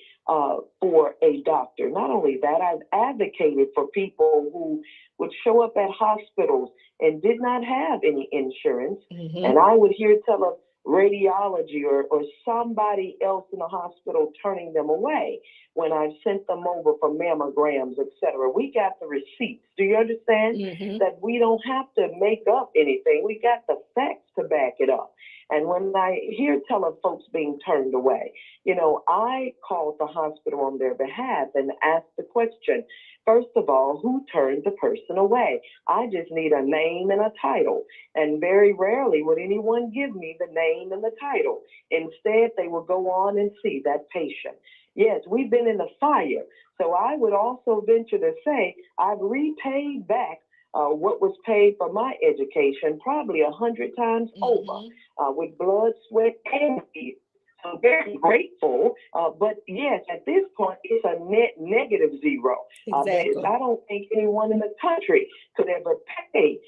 [SPEAKER 5] for a doctor. Not only that, I've advocated for people who would show up at hospitals and did not have any insurance. And I would hear tell of radiology or somebody else in the hospital turning them away when I sent them over for mammograms, etc. We got the receipts. Do you understand that we don't have to make up anything? We got the facts to back it up. And when I hear tell of folks being turned away, you know, I called the hospital on their behalf and asked the question, first of all, who turned the person away? I just need a name and a title. And very rarely would anyone give me the name and the title. Instead, they would go on and see that patient. Yes, we've been in the fire. So I would also venture to say I've repaid back what was paid for my education probably 100 times over with blood, sweat, and tears. So very grateful, but yes, at this point, it's a net negative zero.
[SPEAKER 3] Exactly.
[SPEAKER 5] I don't think anyone in the country could ever pay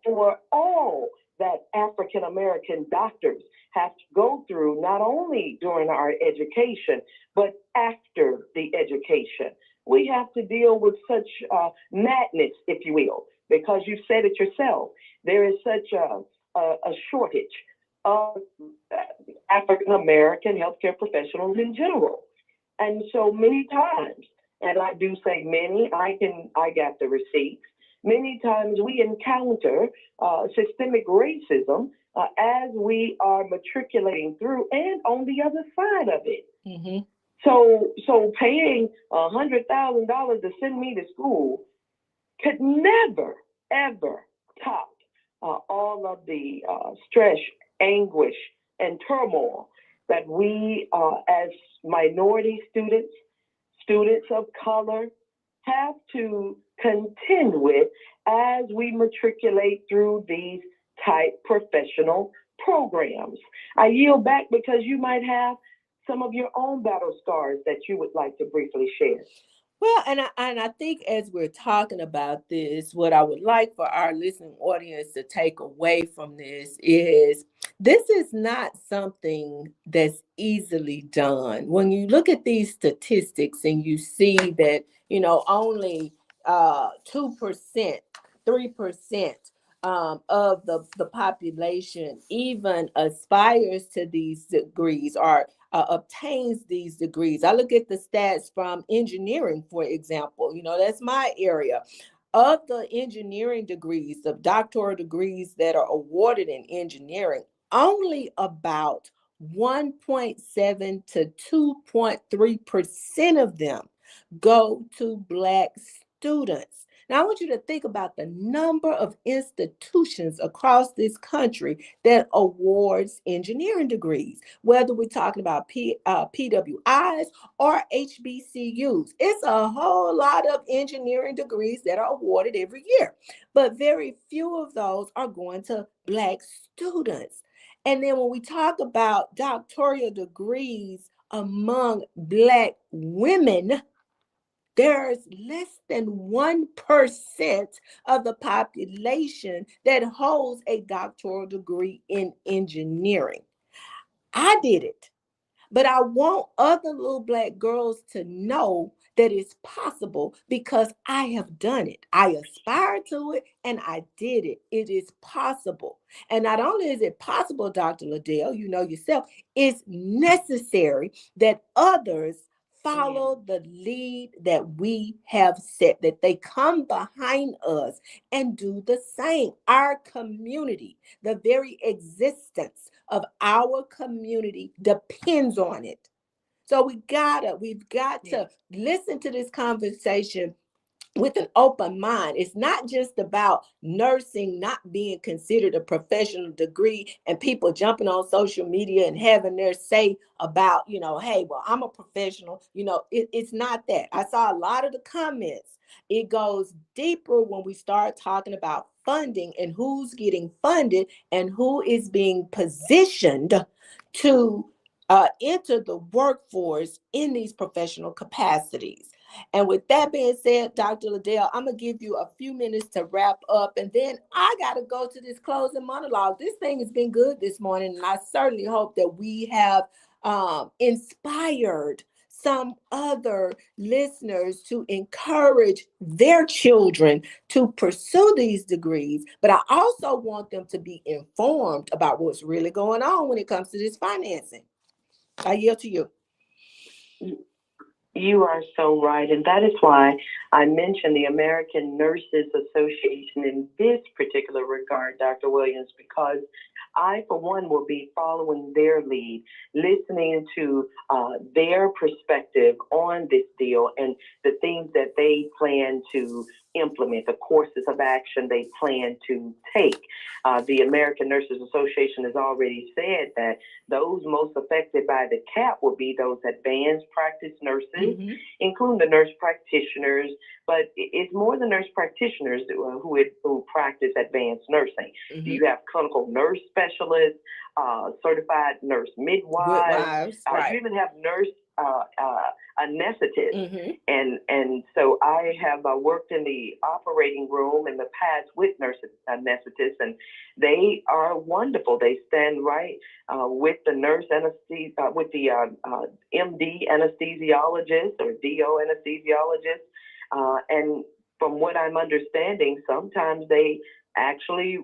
[SPEAKER 5] for all that African-American doctors have to go through, not only during our education, but after the education. We have to deal with such madness, if you will, because you said it yourself. There is such a shortage of African-American healthcare professionals in general. And so many times, and I do say many, I got the receipts, many times we encounter systemic racism as we are matriculating through and on the other side of it. So paying $100,000 to send me to school could never, ever top all of the stress, anguish, and turmoil that we as minority students, students of color, have to contend with as we matriculate through these type professional programs. I yield back because you might have some of your own battle scars that you would like to briefly share.
[SPEAKER 3] Well, and I think as we're talking about this, what I would like for our listening audience to take away from this is not something that's easily done. When you look at these statistics and you see that, you know, only 2%, 3% of the population even aspires to these degrees or obtains these degrees. I look at the stats from engineering, for example. That's my area. Of the engineering degrees, the doctoral degrees that are awarded in engineering, only about 1.7 to 2.3% of them go to Black students. Now, I want you to think about the number of institutions across this country that awards engineering degrees, whether we're talking about PWIs or HBCUs. It's a whole lot of engineering degrees that are awarded every year, but very few of those are going to Black students. And then when we talk about doctoral degrees among Black women, there's less than 1% of the population that holds a doctoral degree in engineering. I did it, but I want other little Black girls to know that it's possible because I have done it. I aspired to it and I did it. It is possible. And not only is it possible, Dr. Liddell, you know yourself, it's necessary that others follow the lead that we have set, that they come behind us and do the same. Our community, the very existence of our community depends on it. So we've got to listen to this conversation with an open mind. It's not just about nursing not being considered a professional degree and people jumping on social media and having their say about, hey, well, I'm a professional. It's not that. I saw a lot of the comments. It goes deeper when we start talking about funding and who's getting funded and who is being positioned to enter the workforce in these professional capacities. And with that being said, Dr. Liddell, I'm going to give you a few minutes to wrap up, and then I got to go to this closing monologue. This thing has been good this morning, and I certainly hope that we have inspired some other listeners to encourage their children to pursue these degrees. But I also want them to be informed about what's really going on when it comes to this financing. I yield to you.
[SPEAKER 5] You are so right. And that is why I mentioned the American Nurses Association in this particular regard, Dr. Williams, because I, for one, will be following their lead, listening to their perspective on this deal and the things that they plan to implement, the courses of action they plan to take. The American Nurses Association has already said that those most affected by the cap will be those advanced practice nurses, including the nurse practitioners, but it's more the nurse practitioners who practice advanced nursing. You have clinical nurse specialists, certified nurse midwives, right. You even have nurse anesthetists. And so I have worked in the operating room in the past with nurse anesthetists, and they are wonderful. They stand right with the nurse anesthesia, with the MD anesthesiologist or DO anesthesiologist. And from what I'm understanding, sometimes they actually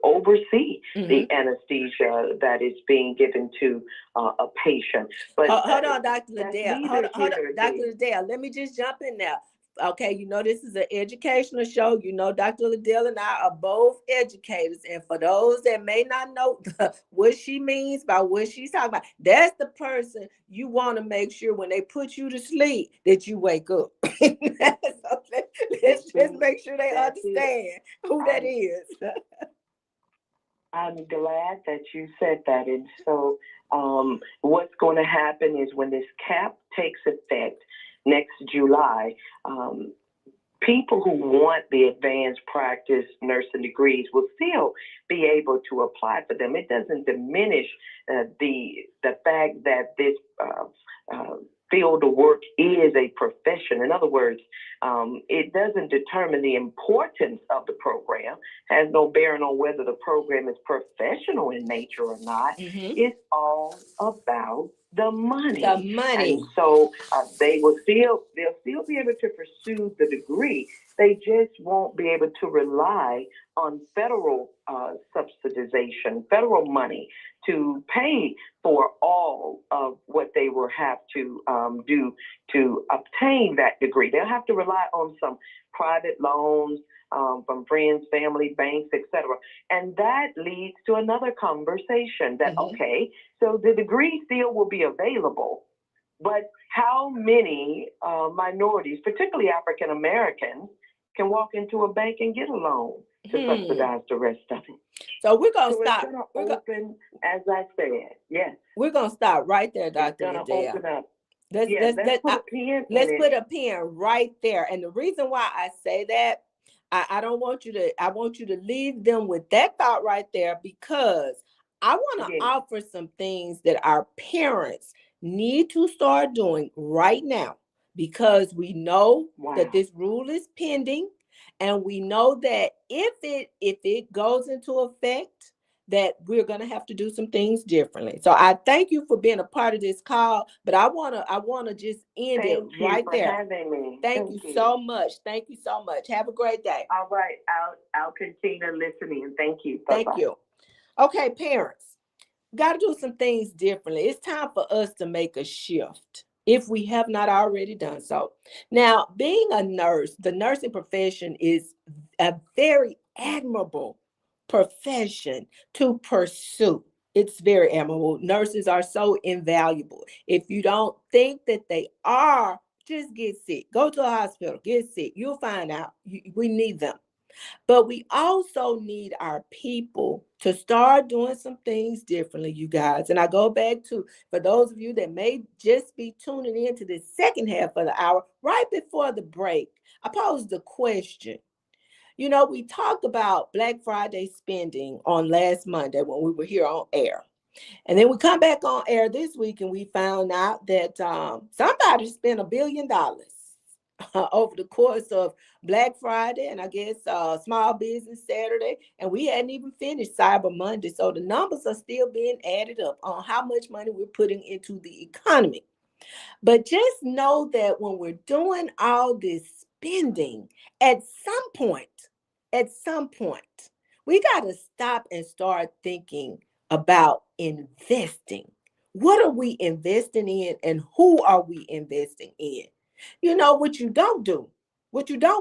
[SPEAKER 5] oversee the anesthesia that is being given to a patient. But
[SPEAKER 3] hold on, Dr. Liddell. Hold on, Dr. Liddell. Let me just jump in there. Okay, this is an educational show. Dr. Liddell and I are both educators. And for those that may not know what she means by what she's talking about, that's the person you want to make sure when they put you to sleep that you wake up. So let's just make sure they understand who that is.
[SPEAKER 5] I'm glad that you said that. And so what's going to happen is when this cap takes effect next July, people who want the advanced practice nursing degrees will still be able to apply for them. It doesn't diminish the fact that this field of work is a profession. In other words, it doesn't determine the importance of the program, has no bearing on whether the program is professional in nature or not. It's all about the money.
[SPEAKER 3] The money.
[SPEAKER 5] And so they'll still be able to pursue the degree. They just won't be able to rely on federal subsidization, federal money to pay for all of what they will have to do to obtain that degree. They'll have to rely on some private loans from friends, family, banks, etc. And that leads to another conversation that, okay, so the degree still will be available, but how many minorities, particularly African Americans, can walk into a bank and get a loan to subsidize the rest of it?
[SPEAKER 3] So we're going to stop.
[SPEAKER 5] It's going to open, as I said, yes.
[SPEAKER 3] We're going to stop right there, Dr.
[SPEAKER 5] It's going to open up.
[SPEAKER 3] Let's put a pin right there. And the reason why I say that, I want you to leave them with that thought right there, because I want to offer some things that our parents need to start doing right now, because we know that this rule is pending, and we know that if it goes into effect, that we're going to have to do some things differently. So I thank you for being a part of this call, but I want to just end it right there.
[SPEAKER 5] Having me.
[SPEAKER 3] Thank you so much. Thank you so much. Have a great day.
[SPEAKER 5] All right. I'll continue listening. Thank you.
[SPEAKER 3] Bye-bye. Thank you. Okay, parents, got to do some things differently. It's time for us to make a shift if we have not already done so. Now, being a nurse, the nursing profession is a very admirable profession to pursue. It's very admirable. Nurses are so invaluable. If you don't think that they are, just get sick. Go to a hospital, get sick. You'll find out. We need them. But we also need our people to start doing some things differently, you guys. And I go back to, for those of you that may just be tuning in to the second half of the hour, right before the break, I posed the question. You know, we talked about Black Friday spending on last Monday when we were here on air. And then we come back on air this week and we found out that somebody spent $1 billion over the course of Black Friday and I guess Small Business Saturday. And we hadn't even finished Cyber Monday. So the numbers are still being added up on how much money we're putting into the economy. But just know that when we're doing all this spending, at some point, we got to stop and start thinking about investing. What are we investing in and who are we investing in? You know, what you don't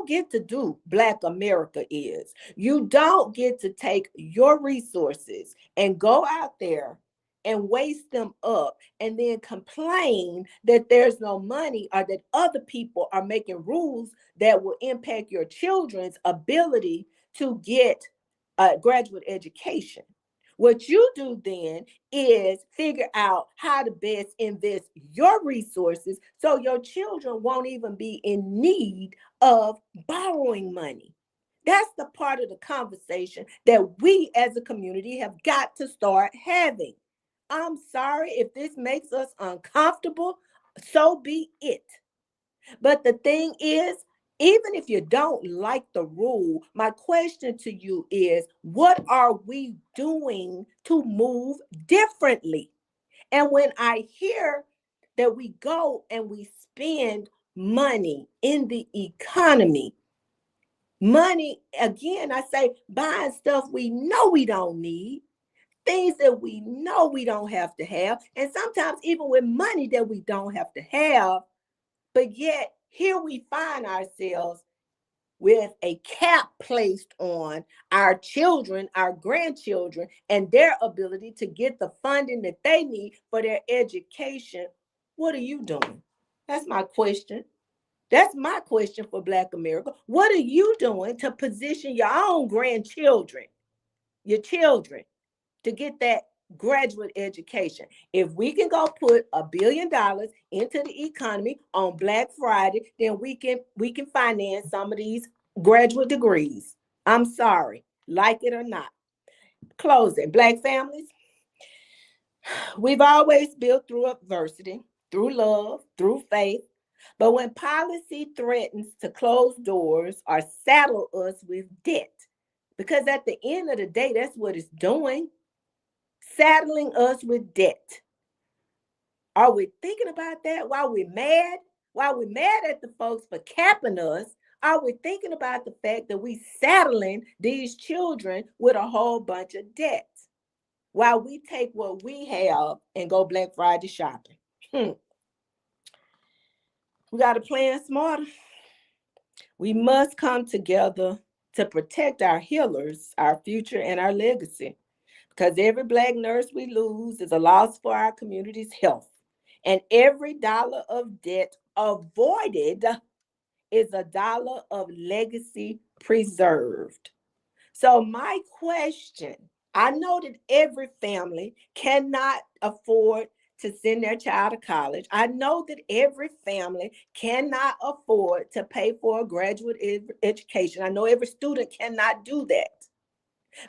[SPEAKER 3] get to do, Black America, is you don't get to take your resources and go out there and waste them up and then complain that there's no money or that other people are making rules that will impact your children's ability to get a graduate education. What you do then is figure out how to best invest your resources so your children won't even be in need of borrowing money. That's the part of the conversation that we as a community have got to start having. I'm sorry if this makes us uncomfortable, so be it. But the thing is, even if you don't like the rule, my question to you is, what are we doing to move differently? And when I hear that we go and we spend money in the economy, money, again, I say buying stuff we know we don't need, things that we know we don't have to have, and sometimes even with money that we don't have to have, but yet here we find ourselves with a cap placed on our children, our grandchildren, and their ability to get the funding that they need for their education. What are you doing? That's my question. That's my question for Black America. What are you doing to position your own grandchildren, your children, to get that graduate education? If we can go put $1 billion into the economy on Black Friday, then we can finance some of these graduate degrees. I'm sorry, like it or not. Closing. Black families, we've always built through adversity, through love, through faith. But when policy threatens to close doors or saddle us with debt, because at the end of the day, that's what it's doing, saddling us with debt. Are we thinking about that while we're mad? While we're mad at the folks for capping us, are we thinking about the fact that we saddling these children with a whole bunch of debts while we take what we have and go Black Friday shopping? We got to plan smarter. We must come together to protect our healers, our future, and our legacy. Because every Black nurse we lose is a loss for our community's health. And every dollar of debt avoided is a dollar of legacy preserved. So my question, I know that every family cannot afford to send their child to college. I know that every family cannot afford to pay for a graduate education. I know every student cannot do that.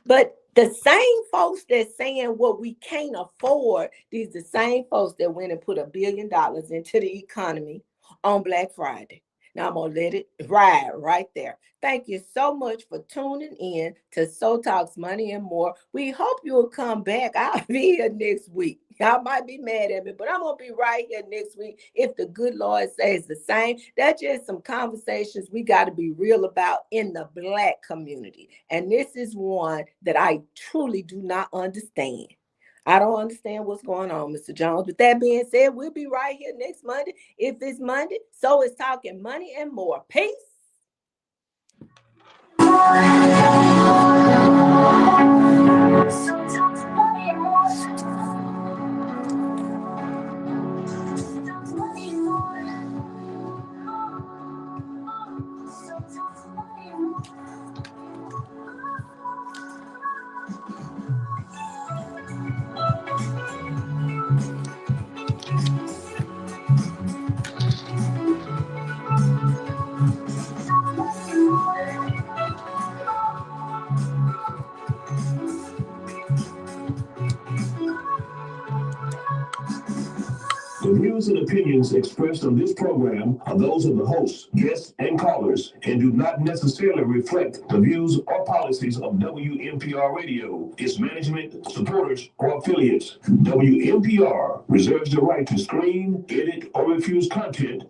[SPEAKER 3] But the same folks that's saying what we can't afford, these the same folks that went and put $1 billion into the economy on Black Friday. Now I'm gonna let it ride right there. Thank you so much for tuning in to So Talks Money and More. We hope you'll come back. I'll be here next week. Y'all might be mad at me, but I'm gonna be right here next week if the good Lord says the same. That's just some conversations we got to be real about in the Black community. And this is one that I truly do not understand. I don't understand what's going on, Mr. Jones. With that being said, we'll be right here next Monday. If it's Monday, so it's Talking Money and More. Peace.
[SPEAKER 1] The views and opinions expressed on this program are those of the hosts, guests, and callers, and do not necessarily reflect the views or policies of WMPR Radio, its management, supporters, or affiliates. WMPR reserves the right to screen, edit, or refuse content